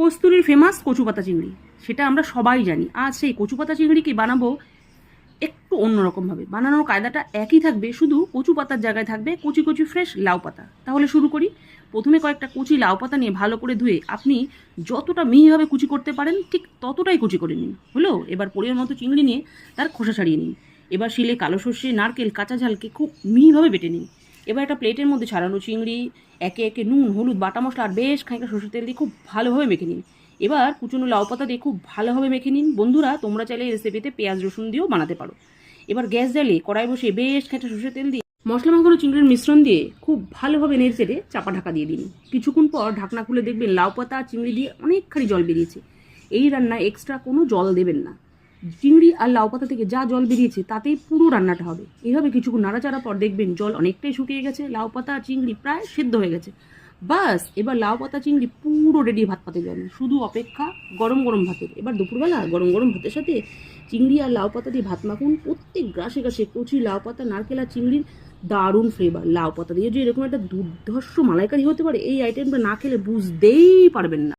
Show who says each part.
Speaker 1: কস্তুরীর famous কচুপাতা চিংড়ি, সেটা আমরা সবাই জানি। আজ সেই কচুপাতা চিংড়িকে বানাবো একটু অন্যরকমভাবে। বানানোর কায়দাটা একই থাকবে, শুধু কচু পাতার জায়গায় থাকবে কচি কচি ফ্রেশ লাউ পাতা। তাহলে শুরু করি। প্রথমে কয়েকটা কুচি লাউ পাতা নিয়ে ভালো করে ধুয়ে আপনি যতটা মিহিভাবে কুচি করতে পারেন ঠিক ততটাই কুচি করে নিন। হলো, এবার পরিমাণ মতো চিংড়ি নিয়ে তার খোসা ছাড়িয়ে নিন। এবার শিলে কালো সর্ষে, নারকেল, কাঁচা ঝালকে খুব মিহিভাবে বেটে নিন। এবার একটা প্লেটের মধ্যে ছাড়ানো চিংড়ি একে একে নুন, হলুদ, বাটা মশলা আর বেশ খানিকটা সর্ষের তেল দিয়ে খুব ভালোভাবে মেখে নিন। এবার কুচনো লাউ পাতা দিয়ে খুব ভালোভাবে মেখে নিন। বন্ধুরা, তোমরা চাইলে এই রেসিপিতে পেঁয়াজ রসুন দিয়েও বানাতে পারো। এবার গ্যাস জ্বালিয়ে কড়াই বসিয়ে বেশ খানিকটা সর্ষের তেল দিয়ে মশলা মাখানো চিংড়ির মিশ্রণ দিয়ে খুব ভালোভাবে নেড়ে চেড়ে চাপা ঢাকা দিয়ে দিন। কিছুক্ষণ পর ঢাকনা খুলে দেখবেন লাউ পাতা আর চিংড়ি দিয়ে অনেকখানি জল বেরিয়েছে। এই রান্নায় এক্সট্রা কোনো জল দেবেন না। চিংড়ি আর লাউ পাতা থেকে যা জল বেরিয়েছে তাতেই পুরো রান্নাটা হবে। এইভাবে কিছুক্ষণ নাড়াচাড়া পর দেখবেন জল অনেকটাই শুকিয়ে গেছে, লাউ পাতা আর চিংড়ি প্রায় সেদ্ধ হয়ে গেছে। বাস, এবার লাউ পাতা চিংড়ি পুরো রেডি ভাত পাতে যাবেন, শুধু অপেক্ষা গরম গরম ভাতের। এবার দুপুরবেলা গরম গরম ভাতের সাথে চিংড়ি আর লাউ পাতা দিয়ে ভাত মাখুন। প্রত্যেক গ্রাসে গ্রাসে কচি লাউ পাতা, নারকেল আর চিংড়ির দারুণ ফ্লেভার। লাউ পাতা দিয়ে যে এরকম একটা দুর্ধর্ষ মালাইকারি হতে পারে, এই আইটেমটা না খেলে বুঝতেই পারবেন না।